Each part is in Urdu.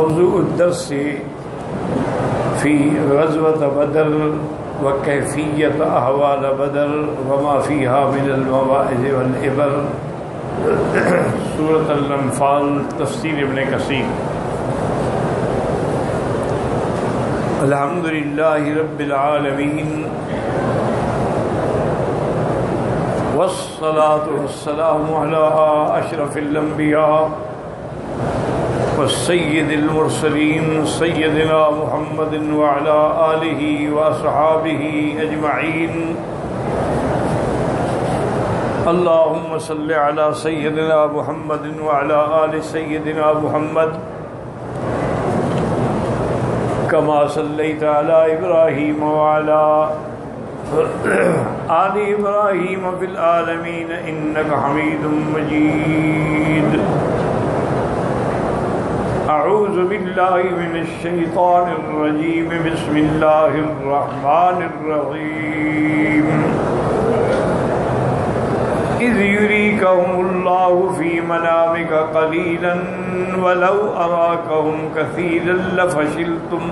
موضوع الدرس في غزوة بدر وكيفية أحوال بدر وما فيها من المواعظ والعبر. سورة الانفال، تفسیر ابن کثیر. الحمد للہ رب العالمین والصلاة والسلام على أشرف الأنبياء والسيد المرسلين سيدنا محمد وعلى آله وأصحابه أجمعين. اللهم صل على سيدنا محمد وعلى آل سيدنا محمد كما صليت على إبراهيم وعلى آل إبراهيم في العالمين إنك حميد مجيد. أعوذ بالله من الشيطان الرجيم. بسم الله الرحمن الرحيم. إذ يريكهم الله في منامك قليلا ولو أراكهم كثيرا لفشلتم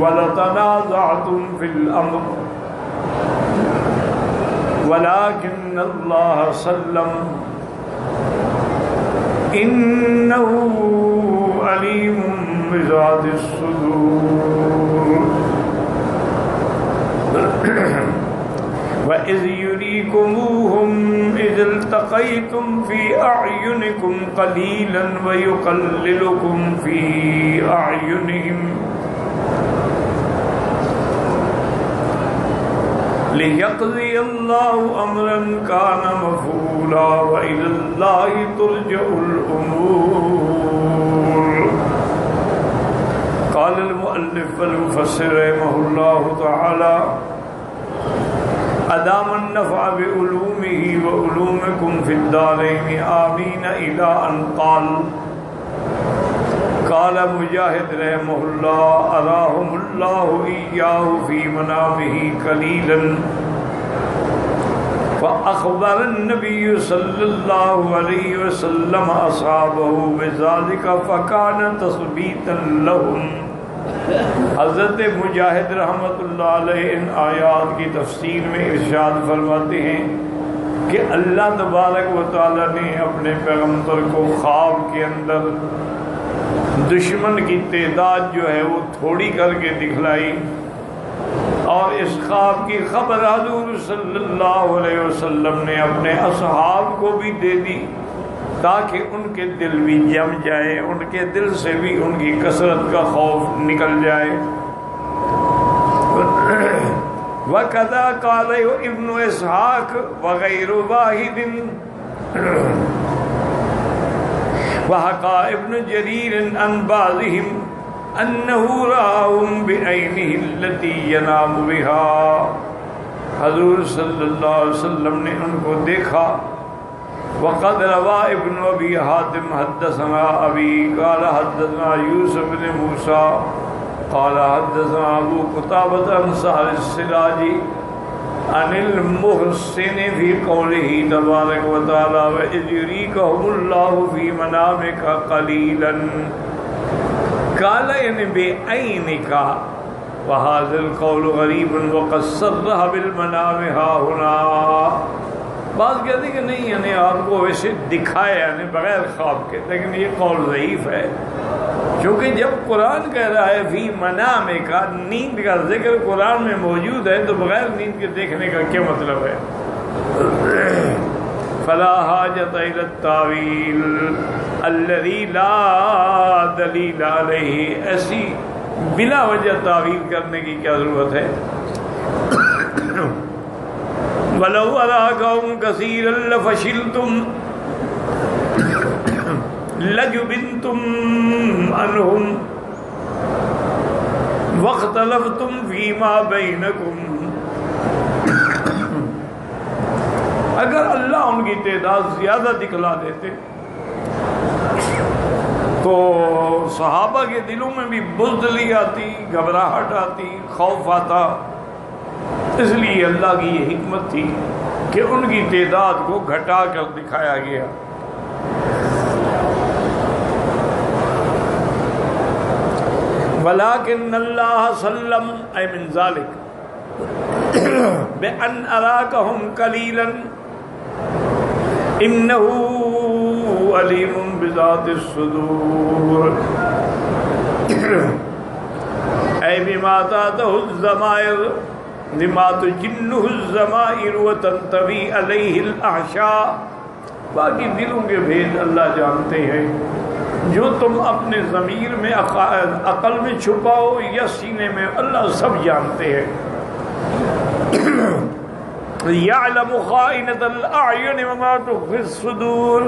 ولتنازعتم في الأمر ولكن الله سلم إنه عليم بذات الصدور. وَإِذْ يُرِيكُمُوهُمْ إِذْ الْتَقَيْتُمْ فِي أَعْيُنِكُمْ قَلِيلًا وَيُقَلِّلُكُمْ فِي أَعْيُنِهِمْ لِيَقْضِيَ اللَّهُ أَمْرًا كَانَ مَفْعُولًا وَإِلَى اللَّهِ تُرْجَعُ الْأُمُورُ. قال المؤلف والمفسر رحمه الله تعالى: أدام النفع بعلومه وعلومكم في الدارين آمين إلى أن قال مجاهد رحمه الله: أراهم الله إياه في منامه قليلا فأخبر النبي صلى الله عليه وسلم أصحابه بذلك فكان تثبيتا لهم. حضرت مجاہد رحمۃ اللہ علیہ ان آیات کی تفسیر میں ارشاد فرماتے ہیں کہ اللہ تبارک و تعالی نے اپنے پیغمبر کو خواب کے اندر دشمن کی تعداد جو ہے وہ تھوڑی کر کے دکھلائی، اور اس خواب کی خبر حضور صلی اللہ علیہ وسلم نے اپنے اصحاب کو بھی دے دی تاکہ ان کے دل بھی جم جائے، ان کے دل سے بھی ان کی کثرت کا خوف نکل جائے. وَكَذَا قَالَ ابن اسحاق وغير واحد. وحكى ابن جرير عن بعضهم أنه رآهم بعينه التي ينام بها. حضور صلی اللہ علیہ وسلم نے ان کو دیکھا. وقد روى ابن ابي حاتم حدثنا ابي قال حدثنا يوسف بن موسى قال حدثنا ابو قتابة عن سهل السراجي عن المحسن في قوله تبارك وتعالى: وإذ يريكهم الله في منامك قليلا. قال يعني بعينك، وهذا القول غريب وقد صرح بالمنام ها هنا. بعض کہتے ہیں کہ نہیں، یعنی آپ کو ویسے دکھایا یعنی بغیر خواب کے، لیکن یہ قول ضعیف ہے، کیونکہ جب قرآن کہہ رہا ہے فی منام کا، نیند کا ذکر قرآن میں موجود ہے، تو بغیر نیند کے دیکھنے کا کیا مطلب ہے؟ فلا حاجت الی التاویل الذی لا دلیل علیہ. ایسی بلا وجہ تعویل کرنے کی کیا ضرورت ہے؟ وَلَوْ أَرَاكَهُمْ كَثِيرًا لَفَشِلْتُمْ لَجُبِنْتُمْ عَنْهُمْ وَاخْتَلَفْتُمْ فِي مَا بَيْنَكُمْ. اگر اللہ ان کی تعداد زیادہ دکھلا دیتے تو صحابہ کے دلوں میں بھی بزدلی آتی، گھبراہٹ آتی، خوف آتا. اس لیے اللہ کی یہ حکمت تھی کہ ان کی تعداد کو گھٹا کر دکھایا گیا. وَلَكِنَّ اللَّهَ سَلَّمَ أَيْ مِنْ ذَلِكَ بِأَنْ أَرَاكَهُمْ قَلِيلًا إِنَّهُ عَلِيمٌ بِذَاتِ الصُّدُورِ أي بما تاته الزمائر لما تجنه الزمائر وتنطوي عليه الأحشاء. باقی دلوں کے بھید اللہ جانتے ہیں، جو تم اپنے ضمیر میں عقل میں چھپاؤ یا سینے میں، اللہ سب جانتے ہیں. يعلم خائنة الأعين وما تخفي الصدور.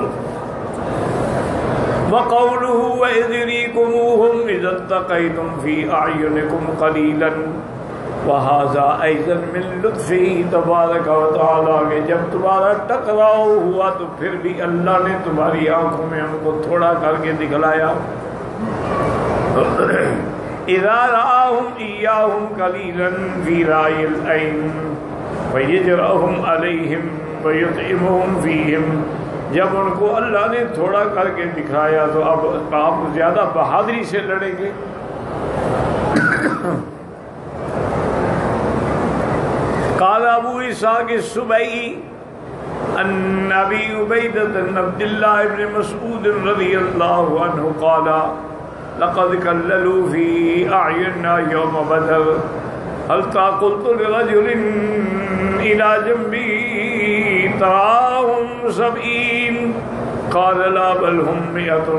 وقوله وإذ يريكموهم إذ التقيتم في أعينكم قليلا وهذا أيضا من لطفه تبارك وتعالى کہ جب تمہارا ٹکراؤ ہوا تو پھر بھی اللہ نے تمہاری آنکھوں میں ہم کو تھوڑا کر کے دکھلایا. إذا رآهم إياهم قليلا في رأي العين فيجرأهم عليهم ويطعمهم فيهم. جب ان کو اللہ نے تھوڑا کر کے دکھایا تو اب آپ زیادہ بہادری سے لڑیں گے. قال ابو اسحاق السبعی عن ابی عبیدہ بن عبد اللہ بن مسعود رضی اللہ عنہ قال لقد كللوا في اعیننا یوم بدر حتى قلت لرجل الى جنبی تراهم 70 قال لا بل هم 100.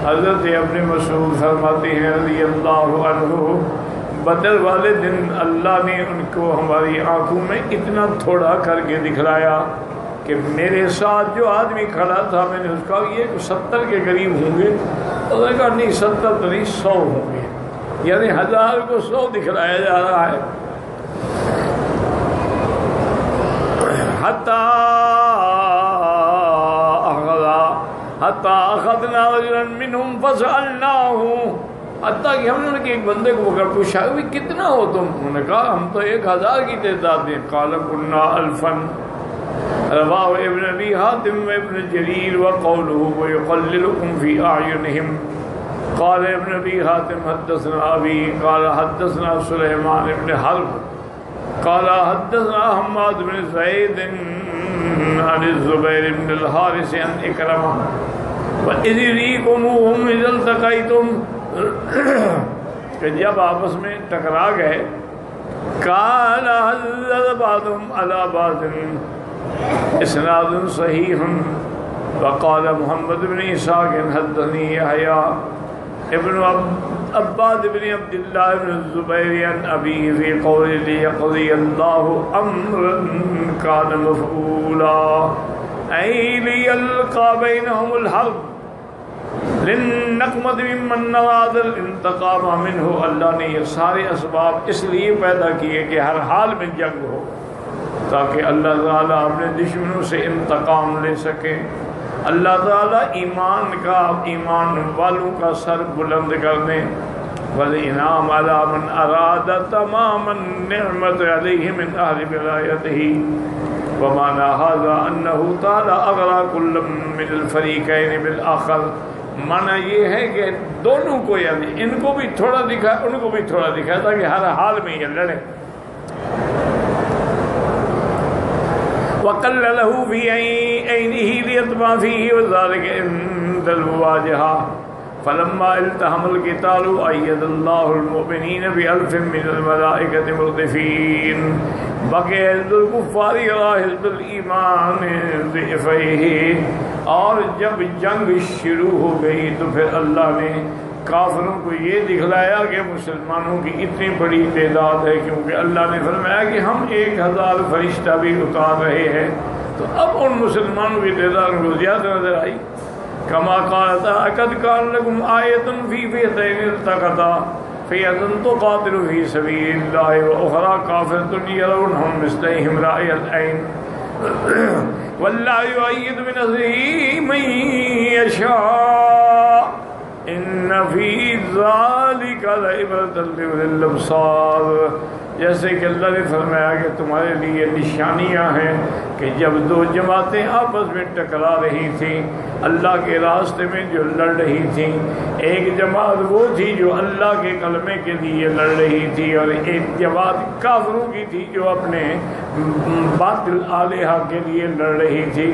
حضرت ابن مسعود فرماتے ہیں رضی اللہ عنہ، بدر والے دن اللہ نے ان کو ہماری آنکھوں میں اتنا تھوڑا کر کے دکھلایا کہ میرے ساتھ جو آدمی کھڑا تھا میں نے اس کا یہ 70 کے قریب ہوں گے. اور نے کہا نہیں 70 تو نہیں 100 ہوں گے، یعنی 1000 کو 100 دکھلایا جا رہا ہے. حتی اخذنا رجلا منهم فسألناه، حتیٰ کہ ہم نے ایک بندے کو پکڑ پوچھا کہ کتنا ہو تم؟ انہوں نے کہا ہم تو 1000 کی تعداد ہیں. قال كنا 1000. رواه ابن ابی حاتم و ابن جریر وقوله ويقللكم في اعینهم. قال ابن ابی حاتم حدثنا ابی قال حدثنا سلیمان بن حرب قال حدثنا حماد بن زید عن الزبیر بن الحارث عن اکرمہ وَإِذْ يُرِيكُمُوهُمْ إِذَا الْتَقَيْتُمْ کہ جب آپس میں ٹکرا گئے. قال حَذَّرَ بَعْضُهُمْ عَلَى بَعْضٍ اسناد صحیح. وقال محمد بن اسحاق حدثني يحيى ابن عباد بن عبد الله بن الزبير عن أبيه في قوله ليقضي الله أمرا كان مفعولا أي ليلقى بينهم الحرب للنقمة ممن أراد الانتقام منه. اللہ نے یہ سارے اسباب اس لیے پیدا کیے کہ ہر حال میں جنگ ہو، تاکہ اللہ تعالیٰ اپنے دشمنوں سے انتقام لے سکے. اللہ تعالیٰ ایمان والوں کا سر بلند کر دیں. وَالْإِنْعَامَ عَلَى مَنْ أَرَادَ تَمَامَ النِّعْمَةِ عَلَيْهِ مِنْ أَهْلِ وِلَایَتِهِ. وَمَعْنَى هَذَا أَنَّهُ تَعَالَى أَغْرَى كُلًّا مِنَ الْفَرِيقَيْنِ بِالْآخَرِ. معنی یہ ہے کہ دونوں کو، یعنی ان کو بھی تھوڑا دکھا ان کو بھی تھوڑا دکھا تاکہ ہر حال میں یہ لڑیں. وَقَلَّلَهُ فِي عَيْنِهِ لِيَطْمَعَ فِيهِ وَذَلِكَ عِندَ الْمُوَاجَهَةِ. فَلَمَّا الْتَحَمَ الْقِتَالُ أَيَّدَ اللَّهُ الْمُؤْمِنِينَ بِأَلْفٍ مِّنَ الْمَلَائِكَةِ مُرْدِفِينَ. بقي حزب الكفار على حزب الایمان ضعفیہ. اور جب جنگ شروع ہو گئی تو پھر اللہ نے کافروں کو یہ دکھلایا کہ مسلمانوں کی اتنی بڑی تعداد ہے، کیونکہ اللہ نے فرمایا کہ ہم 1000 فرشتہ بھی اتار رہے ہیں. تو اب ان مسلمانوں کی تعداد کو زیادہ نظر آئی. کما قال قد كان لكم آیۃ فی فئتین التقطا فئۃ تقاتل فی سبیل اللہ واخری کافرۃ یرونہم مثلہم رأی العین واللہ یؤید بنصرہ من یشاء ان فی ذالک لعبرۃ لأولی الابصار، جیسے کہ اللہ نے فرمایا کہ تمہارے لیے نشانیاں ہیں کہ جب دو جماعتیں آپس میں ٹکرا رہی تھیں اللہ کے راستے میں جو لڑ رہی تھیں، ایک جماعت وہ تھی جو اللہ کے کلمے کے لیے لڑ رہی تھی، اور ایک جماعت کافروں کی تھی جو اپنے باطل آلہہ کے لیے لڑ رہی تھی۔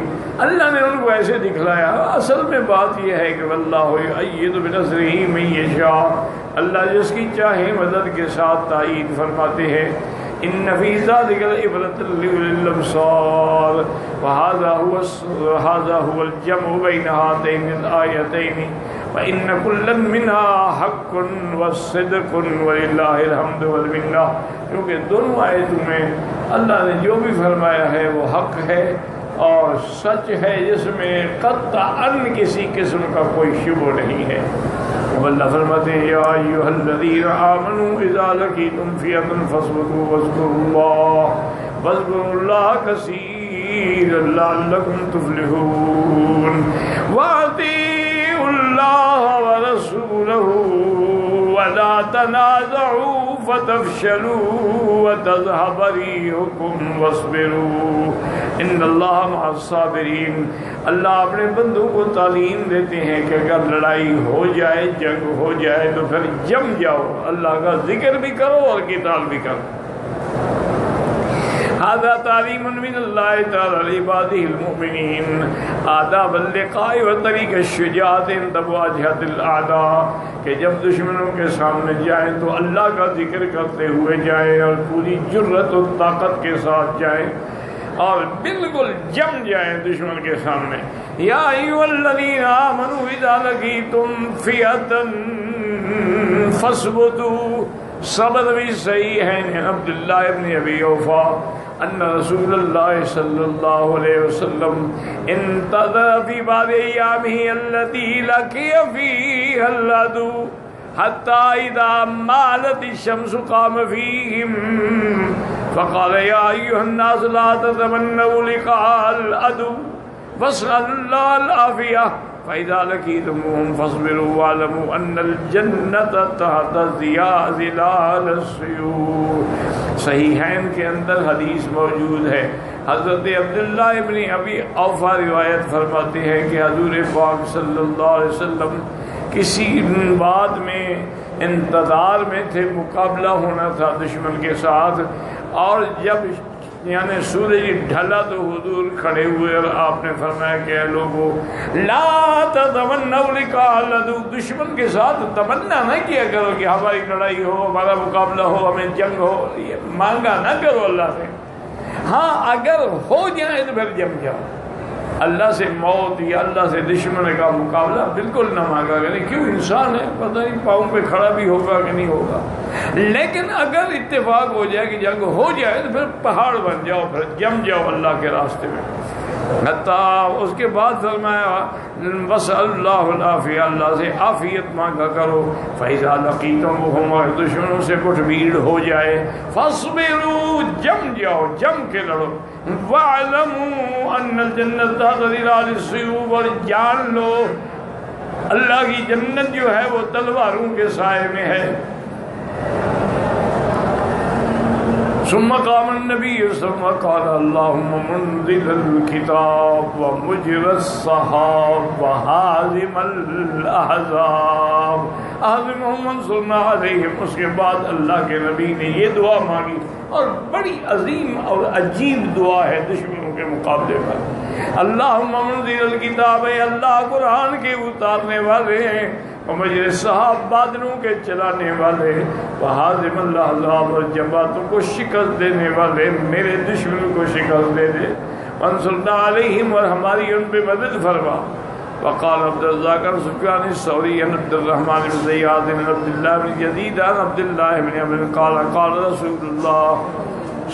اللہ نے ان کو ایسے دکھلایا۔ اصل میں بات یہ ہے کہ واللہ یؤید بنصرہ من یشاء، اللہ جس کی چاہے مدد کے ساتھ تائید فرماتے ہیں۔ ان فی ذلک لعبرۃ لأولی الابصار وهذا هو الجمع بین هاتین الآیتین وان کلا منها حق وصدق وللہ الحمد والمنہ، کیونکہ دونوں آیتوں میں اللہ نے جو بھی فرمایا ہے وہ حق ہے اور سچ ہے، جس میں قطعاً کسی قسم کا کوئی شبہ نہیں ہے۔ اللہ فرماتے ہیں یا ایھا الذین آمنوا اذا لقیتم فئۃ فاثبتوا واذکروا اللہ کثیرا لعلکم تفلحون واطیعوا اللہ ورسولہ ولا تنازعوا فتفشلوا وتذهب ريحكم واصبروا ان اللہ مع الصابرین۔ اللہ اپنے بندوں کو تعلیم دیتے ہیں کہ اگر لڑائی ہو جائے، جنگ ہو جائے تو پھر جم جاؤ، اللہ کا ذکر بھی کرو اور قتال بھی کرو۔ هذا تعلیم من اللہ تعالی لعباده المؤمنین آداب اللقاء وطریق الشجاعت عند مواجہۃ الاعداء، کہ جب دشمنوں کے سامنے جائیں تو اللہ کا ذکر کرتے ہوئے جائیں اور پوری جرت و طاقت کے ساتھ جائیں اور بالکل جم جائیں دشمن کے سامنے۔ یا ایھا الذین آمنوا اذا لقیتم فئۃ فاثبتوا، صبر بھی صحیح ہے عبداللہ ابن ابی اوفا ان رسول اللہ صلی اللہ علیہ وسلم انتظر فی بعض ایامہ التي لقی فیہا العدو حتی اذا مالت الشمس قام فیہم فقال یا ایھا الناس لا تتمنوا لقاء العدو واسألوا اللہ العافیہ فإذا لقيتموهم فاصبروا واعلموا أن الجنة تحت ظلال السيوف۔ صحیحین کے اندر حدیث موجود ہے، حضرت عبداللہ ابن ابی اوفا روایت فرماتے ہیں کہ حضور پاک صلی اللہ علیہ وسلم کسی بات میں انتظار میں تھے، مقابلہ ہونا تھا دشمن کے ساتھ، اور جب یعنی سورج ڈھلا تو حضور کھڑے ہوئے اور آپ نے فرمایا کہ اے لوگو لا تتمنوا لقاء العدو، دشمن کے ساتھ تمنا نہ کیا کرو کہ ہماری لڑائی ہو، ہمارا مقابلہ ہو، ہمیں جنگ ہو، یہ مانگا نہ کرو اللہ سے۔ ہاں اگر ہو جائے تو پھر جم جاؤ، اللہ سے موت یا اللہ سے دشمن کا مقابلہ بالکل نہ مانگا کرے، کیوں انسان ہے، پتہ نہیں پاؤں پہ کھڑا بھی ہوگا کہ نہیں ہوگا۔ لیکن اگر اتفاق ہو جائے کہ جنگ ہو جائے تو پھر پہاڑ بن جاؤ، پھر جم جاؤ اللہ کے راستے میں۔ حتیٰ اس کے بعد فرمایا وَاسْأَلُوا اللَّهَ الْعَافِيَةَ، اللہ سے عافیت مانگا کرو۔ فَإِذَا لَقِيتُمُوهُمْ، اور دشمنوں سے کچھ بھیڑ ہو جائے، فَاصْبِرُوا، جم جاؤ، جم کے لڑو۔ وَاعْلَمُوا أَنَّ الْجَنَّةَ تَحْتَ ظِلَالِ السُّيُوفِ، اور جان لو اللہ کی جنت جو ہے وہ تلواروں کے سائے میں ہے۔ ثم قام النبي ثم قال اللهم منزل الكتاب ومجرى السحاب وهازم الاحزاب اهزمهم وانصرنا عليهم۔ اس کے بعد اللہ کے نبی نے یہ دعا مانگی، اور بڑی عظیم اور عجیب دعا ہے دشمنوں کے مقابلے پر۔ اللہم منزل الکتاب، اے اللہ قرآن کے اتارنے والے ہیں، مجرى السحاب، بادلوں کے چلانے والے، وہازم الاحزاب، اور جماعتوں کو شکست دینے والے، میرے دشمنوں کو شکست دے دے، وانصرنا علیہم، اور ہماری ان پہ مدد فرما۔ وقال عبد الرزاق عن سفیان الثوری عن عبد الرحمن بن زیاد عن عبد الله بن يزيد عن عبد الله بن عمرو قال قال رسول الله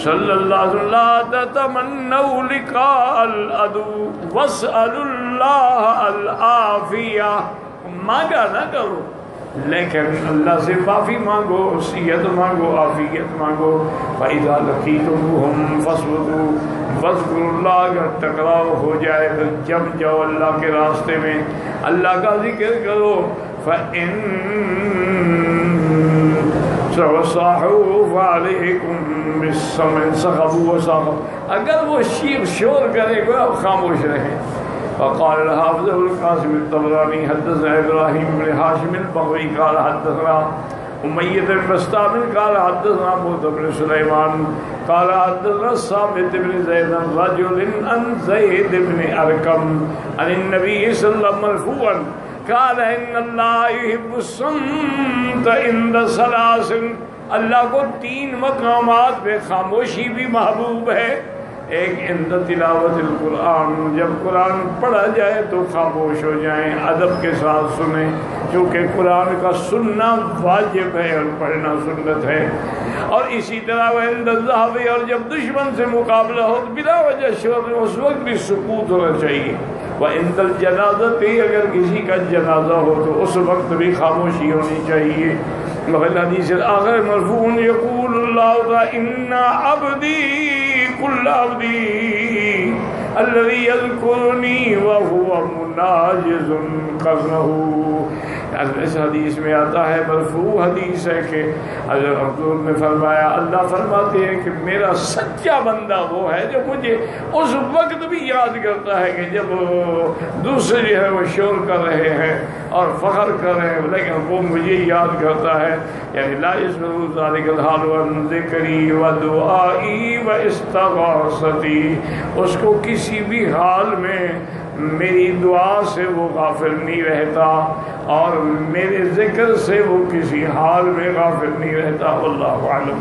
صلی اللہ علیہ وسلم لا تتمنوا لقاء العدو واسألوا الله العافیہ، مانگا نہ کرو لیکن اللہ سے معافی مانگو، صحت مانگو، عافیت مانگو۔ فَإِذَا لَقِيتُمُوهُمْ فَاصْبِرُوا واذکروا اللہ، اگر ٹکراؤ ہو جائے تو جم جاؤ اللہ کے راستے میں، اللہ کا ذکر کرو۔ فإن صاحوا فعليكم بالسمع صخبوا وصاخب، اگر وہ شور کرے گا آپ خاموش رہیں. فقال الحافظ القاسم الطبراني حدثنا ابراهيم بن هاشم البغوي قال حدثنا أمية بن بسطام قال حدثنا موسى بن سليمان قال حدثنا ثابت بن زيد عن رجل عن زيد بن أرقم عن النبي صلى الله عليه وسلم مرفوعا قال إن الله يحب الصمت عند ثلاث، اللہ کو 3 مقامات پہ خاموشی بھی محبوب ہے. ایک عند تلاوت القرآن، جب قرآن پڑھا جائے تو خاموش ہو جائیں، ادب کے ساتھ سنیں، کیونکہ قرآن کا سننا واجب ہے اور پڑھنا سنت ہے. اور اسی طرح عند الذهب، اور جب دشمن سے مقابلہ ہو بلا وجہ شور، اس وقت بھی سکوت ہونا چاہیے. وعند الجنازۃ، اگر کسی کا جنازہ ہو تو اس وقت بھی خاموشی ہونی چاہیے. وفي الحديث الآخر مرفوع يقول الله تعالى إن عبدي كل عبدي الذي يذكرني وهو مناجز قرنه. اس حدیث میں آتا ہے، مرفوع حدیث ہے کہ حضرت حضور نے فرمایا، اللہ فرماتے ہیں کہ میرا سچا بندہ وہ ہے جو مجھے اس وقت بھی یاد کرتا ہے کہ جب دوسرے جو ہے وہ شور کر رہے ہیں اور فخر کر رہے ہیں، لیکن وہ مجھے یاد کرتا ہے. یعنی لا يسمع ذلك الحال عن ذکری و دعائی و استغاثتی، اس کو کسی بھی حال میں میری دعا سے وہ غافل نہیں رہتا اور میرے ذکر سے وہ کسی حال میں غافل نہیں رہتا. واللہ اعلم.